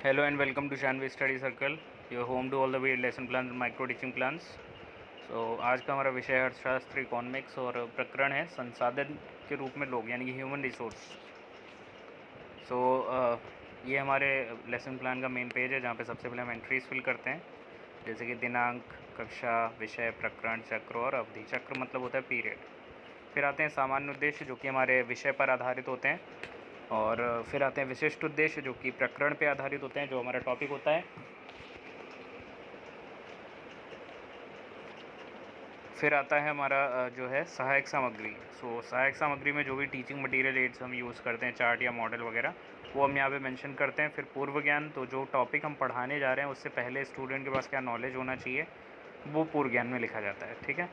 Hello and welcome to Shanvi Study Circle, your home to all the weird lesson plans and micro teaching plans. आज का हमारा विषय है अर्थशास्त्र economics और प्रकरण है संसाधन के रूप में लोग यानी कि ह्यूमन रिसोर्स। ये हमारे लेसन प्लान का मेन पेज है जहाँ पे सबसे पहले हम एंट्रीज फिल करते हैं, जैसे कि दिनांक, कक्षा, विषय, प्रकरण, चक्र और अवधि। चक्र मतलब होता है पीरियड। फिर आते हैं सामान्य उद्देश्य जो कि हमारे विषय पर आधारित होते हैं, और फिर आते हैं विशिष्ट उद्देश्य जो कि प्रकरण पे आधारित होते हैं, जो हमारा टॉपिक होता है। फिर आता है हमारा जो है सहायक सामग्री। सहायक सामग्री में जो भी टीचिंग मटेरियल एड्स हम यूज़ करते हैं, चार्ट या मॉडल वगैरह, वो हम यहाँ पे मेंशन करते हैं। फिर पूर्व ज्ञान, तो जो टॉपिक हम पढ़ाने जा रहे हैं उससे पहले स्टूडेंट के पास क्या नॉलेज होना चाहिए वो पूर्व ज्ञान में लिखा जाता है, ठीक है।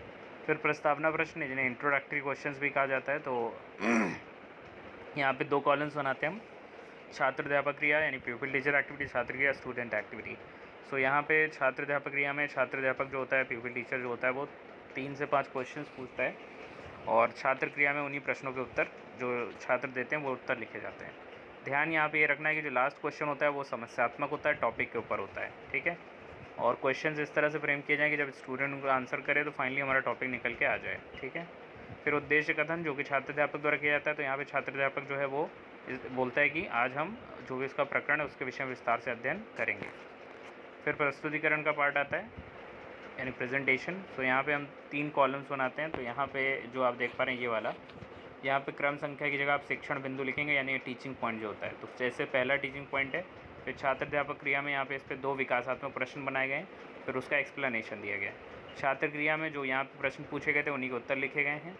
फिर प्रस्तावना प्रश्न जिन्हें इंट्रोडक्टरी क्वेश्चंस भी कहा जाता है, तो यहाँ पे दो कॉलम्स बनाते हैं हम, छात्र अध्यापक क्रिया यानी प्यूपिल टीचर एक्टिविटी, छात्र क्रिया स्टूडेंट एक्टिविटी। यहाँ पे छात्र अध्यापक क्रिया में छात्र अध्यापक जो होता है, प्यूपिल टीचर जो होता है, वो 3 से 5 क्वेश्चंस पूछता है, और छात्र क्रिया में उन्हीं प्रश्नों के उत्तर जो छात्र देते हैं वो उत्तर लिखे जाते हैं। ध्यान यहाँ पे ये रखना है कि जो लास्ट क्वेश्चन होता है वो समस्यात्मक होता है, टॉपिक के ऊपर होता है, ठीक है। और क्वेश्चंस इस तरह से फ्रेम किए जाएँ कि जब स्टूडेंट उनको आंसर करे तो फाइनली हमारा टॉपिक निकल के आ जाए, ठीक है। फिर उद्देश्य कथन जो कि छात्र अध्यापक द्वारा किया जाता है, तो यहाँ पे छात्र अध्यापक जो है वो बोलता है कि आज हम जो भी इसका प्रकरण है उसके विषय में विस्तार से अध्ययन करेंगे। फिर प्रस्तुतिकरण का पार्ट आता है यानी प्रेजेंटेशन। यहाँ पे हम 3 कॉलम्स बनाते हैं। तो यहाँ पे जो आप देख पा रहे हैं ये वाला, यहाँ पे क्रम संख्या की जगह आप शिक्षण बिंदु लिखेंगे यानी टीचिंग पॉइंट जो होता है। तो जैसे पहला टीचिंग पॉइंट है, फिर छात्र अध्यापक क्रिया में यहाँ पे इस पर 2 विकासात्मक प्रश्न बनाए गए, फिर उसका एक्सप्लेनेशन दिया गया। छात्र क्रिया में जो यहाँ पे प्रश्न पूछे गए थे उन्हीं के उत्तर लिखे गए हैं।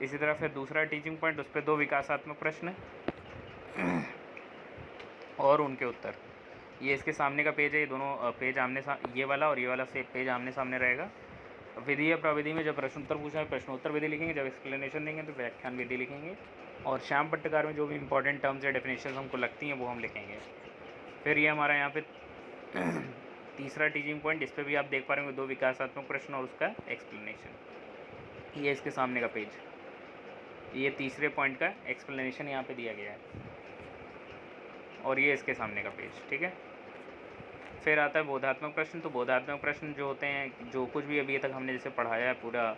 इसी तरह फिर दूसरा टीचिंग पॉइंट, उस पर 2 विकासात्मक प्रश्न और उनके उत्तर। ये इसके सामने का पेज है, ये दोनों पेज ये वाला और ये वाला से पेज आमने सामने रहेगा। विधि या प्रविधि में जब प्रश्नोत्तर पूछा है प्रश्नोत्तर विधि लिखेंगे, जब एक्सप्लेनेशन देंगे तो व्याख्यान विधि लिखेंगे, और श्याम पट्टकार में जो भी इंपॉर्टेंट टर्म्स या डेफिनेशन हमको लगती हैं वो हम लिखेंगे। फिर ये हमारा यहाँ पे तीसरा टीचिंग पॉइंट, इस पर भी आप देख पा रहे होंगे 2 विकासात्मक प्रश्न और उसका एक्सप्लेनेशन। ये इसके सामने का पेज, ये तीसरे पॉइंट का एक्सप्लेनेशन यहाँ पे दिया गया है, और ये इसके सामने का पेज, ठीक है। फिर आता है बोधात्मक प्रश्न। तो बोधात्मक प्रश्न जो होते हैं, जो कुछ भी अभी तक हमने जैसे पढ़ाया है पूरा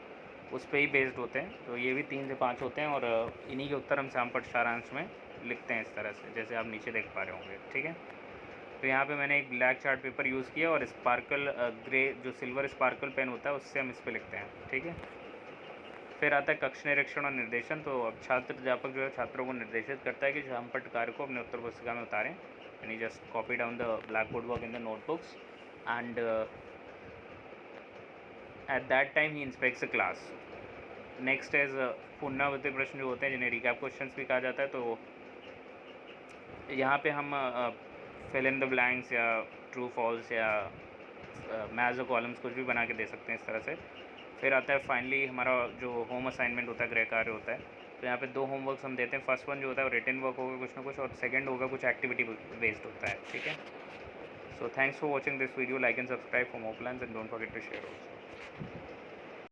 उस पर ही बेस्ड होते हैं। तो ये भी 3 से 5 होते हैं, और इन्हीं के उत्तर हम श्यामपट्ट सारांश में लिखते हैं इस तरह से, जैसे आप नीचे देख पा रहे होंगे, ठीक है। तो यहाँ पे मैंने एक ब्लैक चार्ट पेपर यूज़ किया, और स्पार्कल ग्रे जो सिल्वर स्पार्कल पेन होता है उससे हम इस पर लिखते हैं, ठीक है। फिर आता है कक्ष निरीक्षण और निर्देशन। तो अब छात्र अध्यापक जो है छात्रों को निर्देशित करता है कि श्यामपट्ट कार्य को अपने उत्तर पुस्तिका में उतारें, यानी just copy down the black board work in the notebooks, and at that time he inspects the class. Next is पुनरावृत्ति प्रश्न जो होते हैं, जिन्हें रिकैप क्वेश्चंस भी कहा जाता है। तो यहाँ पे हम फिल इन द ब्लैंक्स या ट्रू फॉल्स या मैच द कॉलम्स कुछ भी बना के दे सकते हैं इस तरह से। फिर आता है फाइनली हमारा जो होम असाइनमेंट होता है, गृह कार्य होता है। तो यहाँ पे 2 होमवर्क्स हम देते हैं। फर्स्ट वन जो होता है वो रिटन वर्क होगा कुछ ना कुछ, और सेकंड होगा कुछ एक्टिविटी बेस्ड होता है, ठीक है। So thanks for watching this video, like and subscribe for more plans and don't forget to share also.